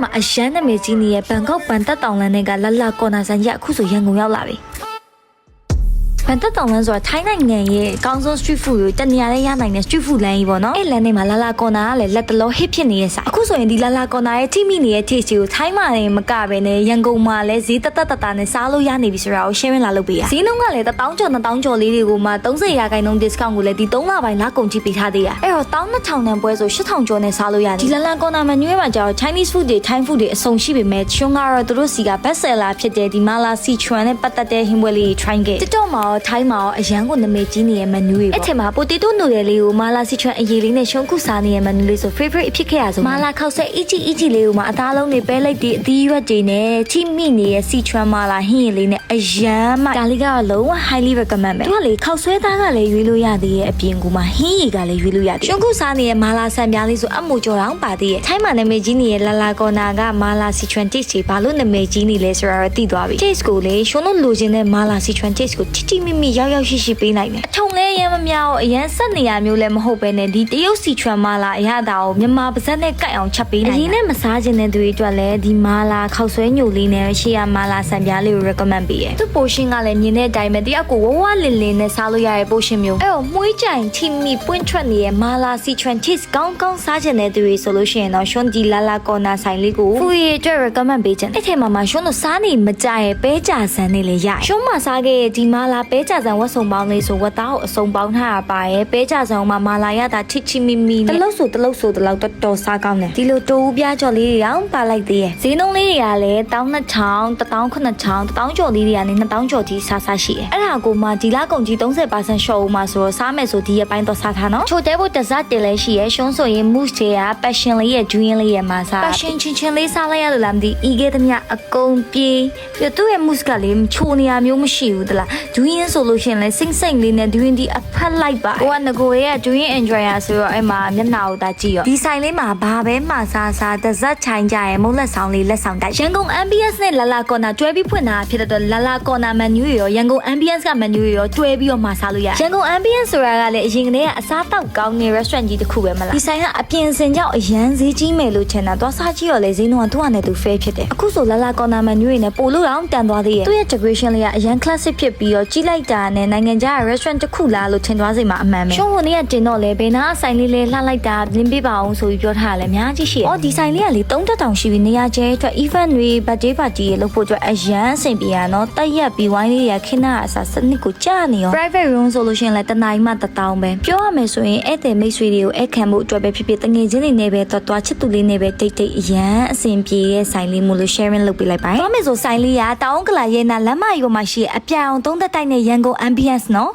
မှာအရန်နာမည်ကြီးနေတဲ့ဘန်ကောက်ပန်တက်တောင်လန်းတွေကလာလာကော်နာဆိုင်ရအခုဆိုရန်ကုန်ရောက်လာပြီဘန်တက်တောင်လန်းဆိုတာထိုင်းနိုင်ငံရဲ့အကောင်းဆုံး street food ကိုတနေရာလေးရနိုင်တဲ့ street food လမ်းကြီးပေါ့နော်အဲ့လမ်းထဲမှာလာလာကော်နာကလည်းလက်တလုံး hit ဖြစ်နေတဲ့ဆိုင်အခုဆိုရင်ဒီလာလာကော်နာရဲ့ထိမိနေတဲ့ taste ကိုထိုင်းမှာလည်းမကပဲနဲ့ရန်ကုန်မှာလည်းဈေးတနဲ့စားလို့ရနေပြီဆိုတာကို share လာလုပ်ပေးရဈေးနှုန်းကလည်း1000ကျော်2000ကျော်လေးတွေကိုမှ30% discount ကိုလည်းဒီ3လပိုင်းလကုန်ကြည့်ပေးထားသေးရအဲ့တော့12000တန်ပွဲဆို8000ကျော်နဲ့စားလို့ရတယ်ဒီလာလာကော်နာ menu မှာကျတော့ Chinese food တွေ Thai food တွေအစုံရှိပေမဲ့ရှင်ကတော့သူတို့စီက best seller ဖြစ်တဲ့ဒီမာလာစီချွန်နဲ့ပတ်သက်တဲ့ဟင်းပွဲလေး try ခဲ့ TikTok မှာရော Thai မှာရောအရန်ကိုနာမည်ကြီးနေတဲ့ menu တွေပေါ့အဲ့ထက်မှာ potato noodle လေးကိုမာလာစီချွန်အရေးလေးနဲ့ရှုံးခုစားနေတဲ့ menu လေးဆို favorite ဖြစ်ခဲ့ရဆုံးမာလာခောက်ဆက်အီချီလေးကိုမှအသားလုံးတွေပဲလိုက်တွေအသီးရွက်တွေနဲ့ချိမိနေတဲ့စီချွန်မာလာဟင်းရည်လေးနဲ့အရန်မှဒါလေးကတော့လုံးဝ highly recommend ပဲသူကလေခောက်ဆွဲသားကလည်းရွေးလို့ရသေးရဲ့အပြင်ကမှဟင်းရည်ကလည်းရွေးလို့ရသေးရှုံးခုစားနေတဲ့မာလာဆန်ပြားလေးဆိုအမိုကြော်တောင်ပါသေးရဲ့ထိုင်းမှာနာမည်ကြီးနေတဲ့လာလာကော်နာကမာလာစီချွန် taste တွေဘာလို့နာမည်ကြီးနေလဲဆိုတာတော့သိသွားပြီ taste ကိုလေရှုံးလို့လိုချင်တဲ့မာလာစီချွန် taste ကိုတိမိမိရောက်ရှိပေးနိုင်တယ်အထုံလဲရမ်းမများအောင်အရန်ဆက်နေရမျိုးလည်းမဟုတ်ပဲနဲ့ဒီတရုတ်စီချွန်မာလာအရသာကိုမြန်မာပါဇက်နဲ့ကိုက်အောင်ချက်ပေးနိုင်တယ်အရင်နဲ့မစားခြင်းတဲ့သူတွေအတွက်လည်းဒီမာလာခောက်ဆွဲညိုလေးနဲ့ရှေ့ရမာလာဆန်ပြားလေးကို recommend ပေးတယ်သူ portion ကလည်းမြင်တဲ့အတိုင်းပဲတယောက်ကိုဝဝလင်လင်နဲ့စားလို့ရတဲ့ portion မျိုးအဲ့တော့မွှေးကြိုင်ချိမိပွင့်ထွက်နေတဲ့မာလာစီချွန် cheese ကောင်းကောင်းစားခြင်းတဲ့သူတွေဆိုလို့ရှိရင်တော့ရှွန်ဒီလာလာကော်နာဆိုင်လေးကိုဖူရီအတွက် recommend ပေးခြင်းအဲ့ထဲမှာရှွန်တို့စားနေမကြရဲ့ပဲကြဆန်နေလေရရှွန်မှာစားခဲ့တဲ့ဒီမာလာပဲကြဆန်ဝတ်စုံပေါင်းလေးဆိုဝတ်သားကိုအစုံပေါင်းထားတာပါရဲ့ပဲကြဆန်မှာမာလာရတာချိမိမိတလုတ်ဆိုတော်တော်စားကောင်းတယ်ဒီလိုတိုးပြားကြော်လေးတွေအောင်ပါလိုက်သေးရဲ့ဈေးနှုန်းလေးတွေကလည်း12000 19000 1000ကျော်လေးတွေကနေ2000ကျော်ကြီးစားရှိတယ်အဲ့ဒါကိုမှဒီလကုန်ကြီး30% short ဦးမှာဆိုတော့စားမယ်ဆိုဒီရက်ပိုင်းတော့စားထားနော်ချိုတဲဖို့ dessert တင်လဲရှိရဲ့ရှုံးဆိုရင် mousse တွေက passion လေးရဲ့ dream လေးရဲ့မှာစား passion ချင်းလေးစားလိုက်ရလို့လားမသိဤခဲ့သမျှအကုန်ပြေးပြီးသူ့ရဲ့ mousse ကလည်းချိုနေရမျိုးမရှိဘူးတလား dream ဆိုလို့ရှိရင်လဲစိမ့်လေးနဲ့ dream ဒီအဖက်လိုက်ပါဟိုကငကိုရဲ့ dream enjoyer ဆိုတော့အဲ့မှာမျက်နှာကိုသာကြည့်ရောဒီဆိုင်လေးမှာဘာပဲမှစား dessert ချိုင်းကြရဲ့မုတ်လက်ဆောင်လေးလက်ဆောင်တိုက်ရန်ကုန် ambience နဲ့လာလာကော်နာတွဲပြီးဖွင့်တာဖြစ်တဲ့လာလာကော်နာ menu ရောရန်ကုန် ambience က menu ရောတွဲပြီးတော့မှစားလို့ရရန်ကုန် ambience ဆိုတာကလည်းအရင်ကတည်းကအစားတောက်ကောင်းတဲ့ restaurant ကြီးတစ်ခုပဲမလားဒီဆိုင်ကအပြင်စင်ကြောင့်အရန်ဈေးကြီးမယ်လို့ထင်တာသွားစားကြည့်ရောလေဈေးနှုန်းကသူ့ဟာနဲ့သူ fair ဖြစ်တယ်အခုဆိုလာလာကော်နာ menu တွေနဲ့ပို့လို့တော့တန်သွားသေးရဲ့သူ့ရဲ့ decoration လေးကအရန် classic ဖြစ်ပြီးတော့ကြီးလိုက်တာနဲ့နိုင်ငံခြား restaurant တစ်ခုလားလို့ထင်သွားစေမှာအမှန်ပဲရှုံးဝင်နေကတင်တော့လေဘယ်နာဆိုင်လေးလဲလှလိုက်တာလင်းပေးပါအောင်ဆိုပြီးပြောထားတာလည်းအများကြီးရှိတယ်ဒီဆိုင်လေးကလေ3000ရှိပြီးနေရာကျဲအတွက် event တွေ birthday party တွေလုပ်ဖို့အတွက်အရန်အဆင်ပြေရနော်တက်ရက်ပြီးဝိုင်းလေးရခင်းနာအစားစနစ်ကိုကြားနေရော private room ဆိုလို့ရှိရင်လည်းတနားမှ1000ပဲပြောရမယ်ဆိုရင်ဧည့်သည်မိတ်ဆွေတွေကိုဧည့်ခံမှုအတွက်ပဲဖြစ်ဖြစ်တငယ်ချင်းတွေနဲ့ပဲသွားချစ်သူလေးနဲ့ပဲတိတ်အရန်အဆင်ပြေရဲ့ဆိုင်လေးမို့လို့ sharing လုပ်ပေးလိုက်ပါသွားမယ်ဆိုဆိုင်လေးကတောင်ကလာရဲနာလမ်းမကြီးပေါ်မှာရှိအပြောင်သုံးသက်တိုက်နဲ့ရန်ကုန် ambience နော်